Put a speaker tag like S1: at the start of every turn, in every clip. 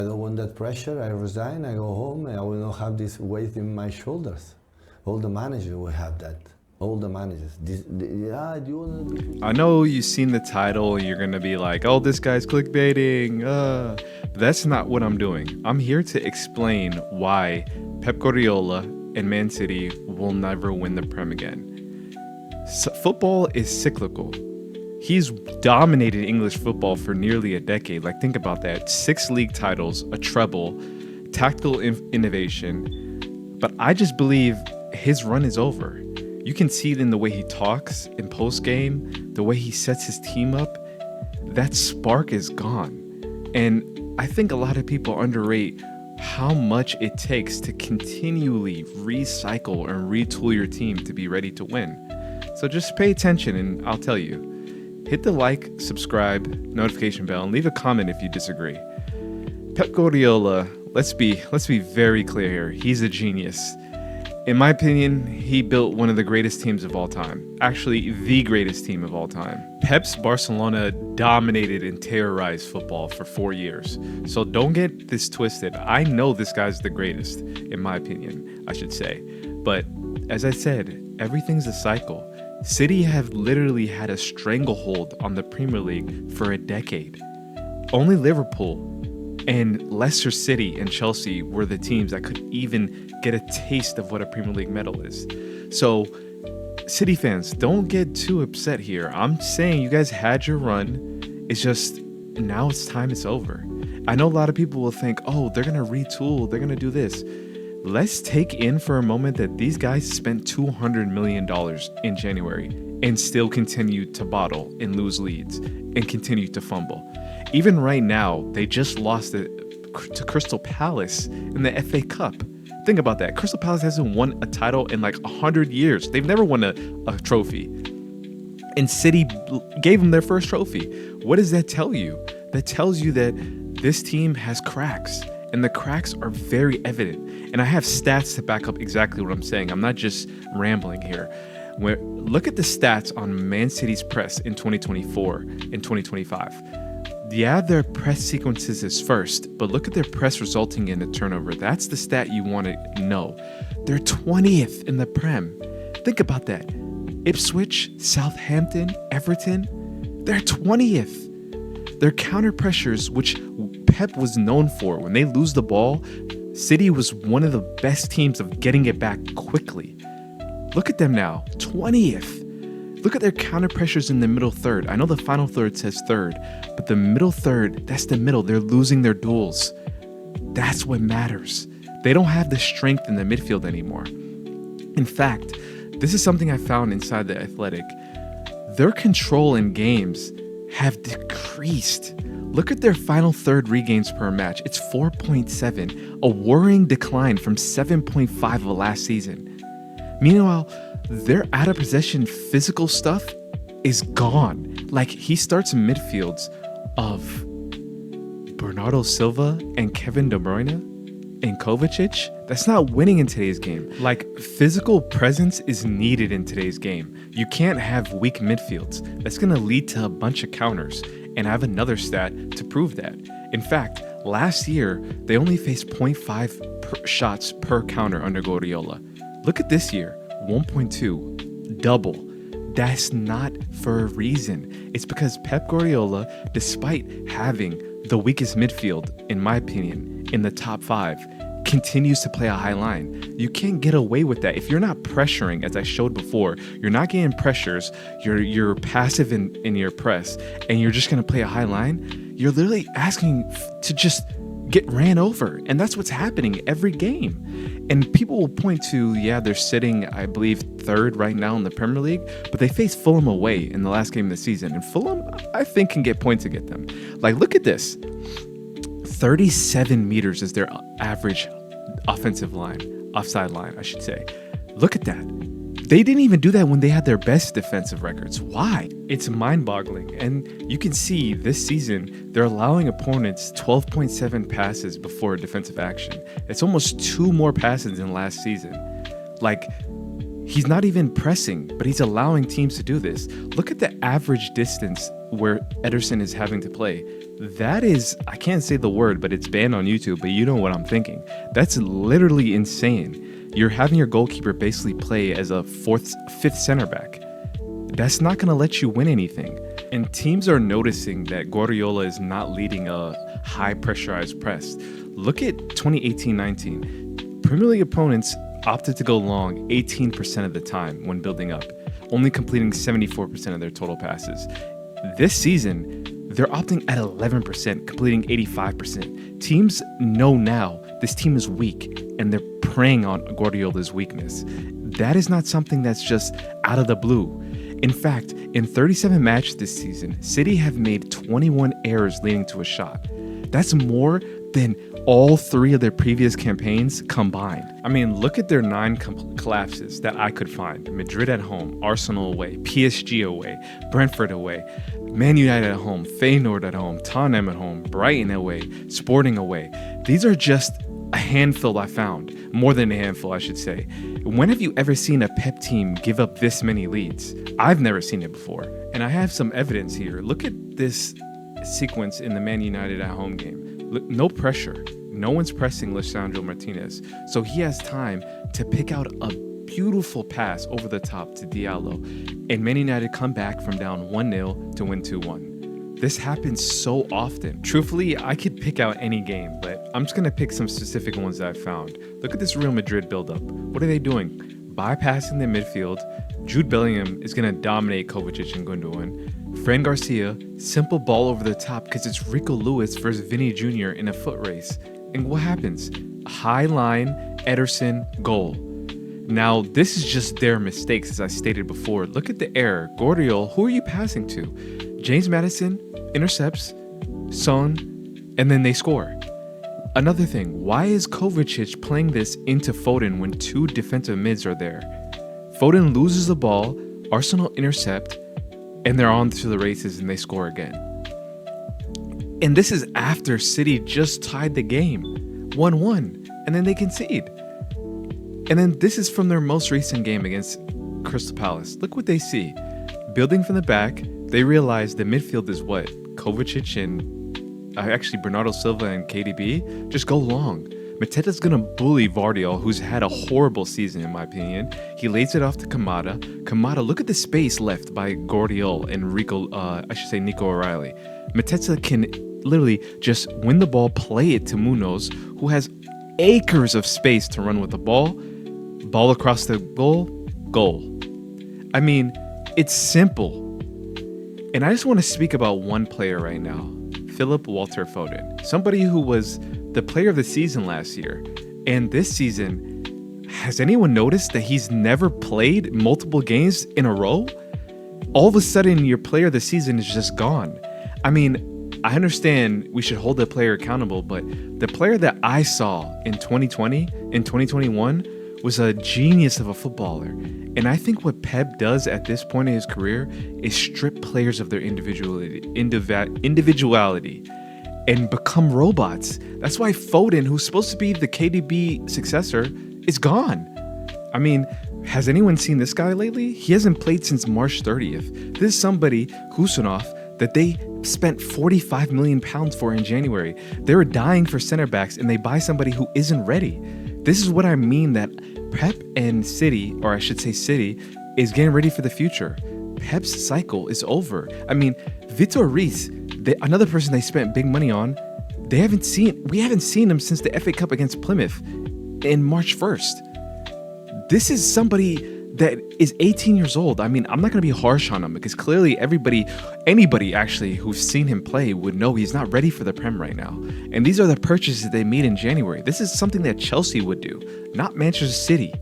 S1: I don't want that pressure. I resign. I go home. And I will not have this weight in my shoulders. All the managers will have that. All the managers. Do you want to?
S2: I know you've seen the title and you're going to be like, oh, this guy's clickbaiting. But that's not what I'm doing. I'm here to explain why Pep Guardiola and Man City will never win the Prem again. Football is cyclical. He's dominated English football for nearly a decade. Like, think about that. 6 league titles, a treble, tactical innovation. But I just believe his run is over. You can see it in the way he talks in post-game, the way he sets his team up. That spark is gone. And I think a lot of people underrate how much it takes to continually recycle and retool your team to be ready to win. So just pay attention and I'll tell you. Hit the like, subscribe, notification bell, and leave a comment if you disagree. Pep Guardiola, let's be very clear here. He's a genius. In my opinion, he built one of the greatest teams of all time. Actually, the greatest team of all time. Pep's Barcelona dominated and terrorized football for 4 years. So don't get this twisted. I know this guy's the greatest, in my opinion, I should say. But as I said, everything's a cycle. City have literally had a stranglehold on the Premier League for a decade. Only Liverpool and Leicester City and Chelsea were the teams that could even get a taste of what a Premier League medal is. So, City fans, don't get too upset here. I'm saying you guys had your run. It's just, now it's time it's over. I know a lot of people will think, oh, they're going to retool, they're going to do this. Let's take in for a moment that these guys spent $200 million in January and still continue to bottle and lose leads and continue to fumble. Even right now, they just lost to Crystal Palace in the FA Cup. Think about that. Crystal Palace hasn't won a title in like 100 years. They've never won a trophy. And City gave them their first trophy. What does that tell you? That tells you that this team has cracks. And the cracks are very evident. And I have stats to back up exactly what I'm saying. I'm not just rambling here. Look at the stats on Man City's press in 2024 and 2025. Yeah, their press sequences is first, but look at their press resulting in a turnover. That's the stat you want to know. They're 20th in the Prem. Think about that. Ipswich, Southampton, Everton, they're 20th. Their counter pressures, which Pep was known for, when they lose the ball, City was one of the best teams of getting it back quickly. Look at them now, 20th. Look at their counter pressures in the middle third. I know the final third says third, but the middle third, that's the middle. They're losing their duels. That's what matters. They don't have the strength in the midfield anymore. In fact, this is something I found inside the Athletic. Their control in games have decreased. Look at their final third regains per match. It's 4.7, a worrying decline from 7.5 of last season. Meanwhile, their out of possession physical stuff is gone. Like, he starts midfields of Bernardo Silva and Kevin De Bruyne and Kovacic. That's not winning in today's game. Like, physical presence is needed in today's game. You can't have weak midfields. That's going to lead to a bunch of counters. And I have another stat to prove that. In fact, last year, they only faced 0.5 shots per counter under Guardiola. Look at this year, 1.2, double. That's not for a reason. It's because Pep Guardiola, despite having the weakest midfield, in my opinion, in the top 5, continues to play a high line. You can't get away with that. If you're not pressuring, as I showed before, you're not getting pressures, you're passive in your press, and you're just going to play a high line, you're literally asking to just get ran over. And that's what's happening every game. And people will point to, yeah, they're sitting, I believe, third right now in the Premier League, but they faced Fulham away in the last game of the season. And Fulham, I think, can get points against them. Like, look at this. 37 meters is their average offensive line, offside line, I should say. Look at that. They didn't even do that when they had their best defensive records. Why? It's mind-boggling. And you can see this season, they're allowing opponents 12.7 passes before defensive action. It's almost 2 more passes than last season. Like, he's not even pressing, but he's allowing teams to do this. Look at the average distance where Ederson is having to play. That is, I can't say the word, but it's banned on YouTube, but you know what I'm thinking. That's literally insane. You're having your goalkeeper basically play as a fifth center back. That's not going to let you win anything. And teams are noticing that Guardiola is not leading a high pressurized press. Look at 2018-19. Premier League opponents opted to go long 18% of the time when building up, only completing 74% of their total passes. This season, they're opting at 11%, completing 85%. Teams know now this team is weak, and they're preying on Guardiola's weakness. That is not something that's just out of the blue. In fact, in 37 matches this season, City have made 21 errors leading to a shot. That's more than all 3 of their previous campaigns combined. I mean, look at their 9 collapses that I could find. Madrid at home, Arsenal away, PSG away, Brentford away, Man United at home, Feyenoord at home, Tottenham at home, Brighton away, Sporting away. These are just a handful I found. More than a handful, I should say. When have you ever seen a Pep team give up this many leads? I've never seen it before. And I have some evidence here. Look at this sequence in the Man United at home game. Look, no pressure. No one's pressing Lisandro Martinez. So he has time to pick out a beautiful pass over the top to Diallo. And Man United come back from down 1-0 to win 2-1. This happens so often. Truthfully, I could pick out any game, but I'm just going to pick some specific ones that I found. Look at this Real Madrid buildup. What are they doing? Bypassing the midfield. Jude Bellingham is going to dominate Kovacic and Gundogan. Fran Garcia, simple ball over the top because it's Rico Lewis versus Vinny Jr. in a foot race. And what happens? High line, Ederson, goal. Now, this is just their mistakes, as I stated before. Look at the error. Guardiola, who are you passing to? James Maddison intercepts, Son, and then they score. Another thing, why is Kovacic playing this into Foden when 2 defensive mids are there? Foden loses the ball, Arsenal intercept, and they're on to the races and they score again. And this is after City just tied the game, 1-1, and then they concede. And then this is from their most recent game against Crystal Palace. Look what they see. Building from the back, they realize the midfield is what? Kovacic and actually Bernardo Silva and KDB just go long. Mateta's going to bully Vardiol, who's had a horrible season in my opinion. He lays it off to Kamada. Kamada, look at the space left by Guardiola and Nico O'Reilly. Mateta can literally just win the ball, play it to Munoz, who has acres of space to run with the ball. Ball across the goal. I mean, it's simple. And I just want to speak about one player right now, Philip Walter Foden, somebody who was the player of the season last year. And this season, has anyone noticed that he's never played multiple games in a row? All of a sudden, your player of the season is just gone. I mean, I understand we should hold the player accountable, but the player that I saw in 2020 and 2021 was a genius of a footballer. And I think what Pep does at this point in his career is strip players of their individuality and become robots. That's why Foden, who's supposed to be the KDB successor, is gone. I mean, has anyone seen this guy lately? He hasn't played since March 30th. This is somebody, Kusanov, that they spent 45 million pounds for in January. They were dying for center backs and they buy somebody who isn't ready. This is what I mean that Pep and City, or I should say City, is getting ready for the future. Pep's cycle is over. I mean, Vitor Reis, another person they spent big money on, we haven't seen him since the FA Cup against Plymouth in March 1st. This is somebody that is 18 years old. I mean, I'm not going to be harsh on him because clearly anybody actually who's seen him play would know he's not ready for the Prem right now. And these are the purchases they made in January. This is something that Chelsea would do, not Manchester City.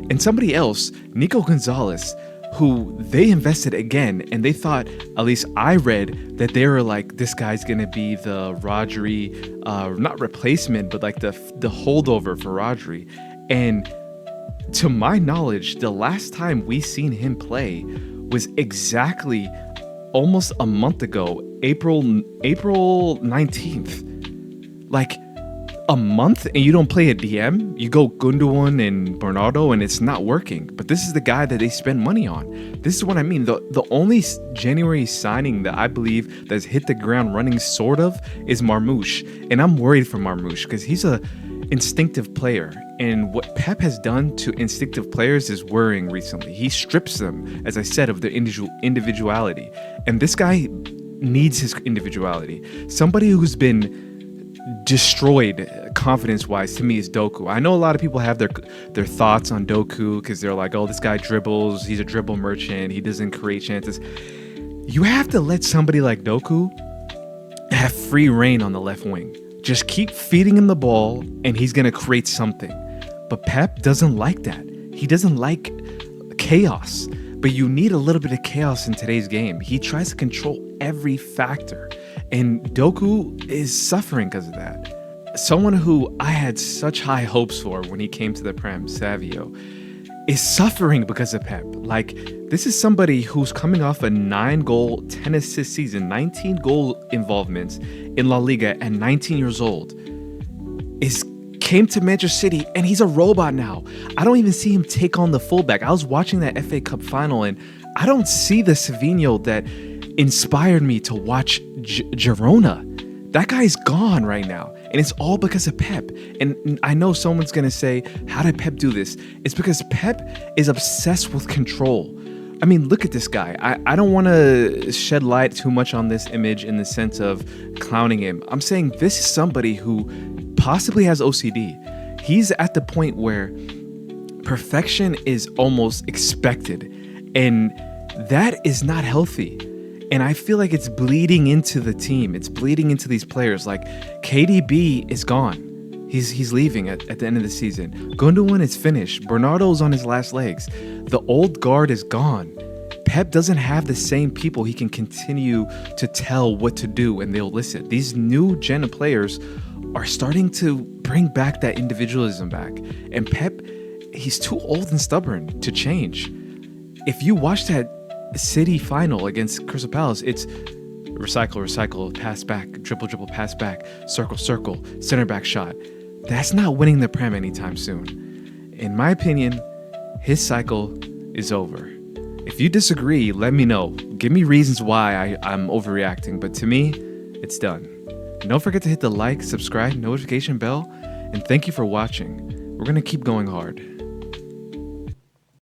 S2: And somebody else, Nico Gonzalez, who they invested again, and they thought, at least I read, that they were like, this guy's going to be the Rodri, not replacement, but like the holdover for Rodri. And to my knowledge, the last time we seen him play was exactly almost a month ago, April 19th. Like a month and you don't play a DM, you go Gundogan and Bernardo and it's not working. But this is the guy that they spend money on. This is what I mean. The only January signing that I believe that's hit the ground running sort of is Marmoush. And I'm worried for Marmoush because he's a instinctive player. And what Pep has done to instinctive players is worrying recently. He strips them, as I said, of their individuality. And this guy needs his individuality. Somebody who's been destroyed confidence-wise to me is Doku. I know a lot of people have their thoughts on Doku because they're like, oh, this guy dribbles, he's a dribble merchant, he doesn't create chances. You have to let somebody like Doku have free reign on the left wing. Just keep feeding him the ball and he's going to create something. But Pep doesn't like that. He doesn't like chaos. But you need a little bit of chaos in today's game. He tries to control every factor. And Doku is suffering because of that. Someone who I had such high hopes for when he came to the Prem, Savio, is suffering because of Pep. Like, this is somebody who's coming off a 9-goal, 10-assist season, 19-goal involvements in La Liga at 19 years old. Came to Manchester City and he's a robot now. I don't even see him take on the fullback. I was watching that FA Cup final and I don't see the Savinho that inspired me to watch Girona. That guy's gone right now. And it's all because of Pep. And I know someone's going to say, how did Pep do this? It's because Pep is obsessed with control. I mean, look at this guy. I don't want to shed light too much on this image in the sense of clowning him. I'm saying this is somebody who possibly has OCD. He's at the point where perfection is almost expected. And that is not healthy. And I feel like it's bleeding into the team. It's bleeding into these players. Like KDB is gone. He's leaving at the end of the season. Gundogan is finished. Bernardo's on his last legs. The old guard is gone. Pep doesn't have the same people he can continue to tell what to do and they'll listen. These new gen of players are starting to bring back that individualism back. And Pep, he's too old and stubborn to change. If you watch that City final against Crystal Palace, it's recycle, pass back, dribble, pass back, circle, center back shot. That's not winning the Prem anytime soon. In my opinion, his cycle is over. If you disagree, let me know. Give me reasons why I'm overreacting, but to me, it's done. And don't forget to hit the like, subscribe, notification bell, and thank you for watching. We're going to keep going hard.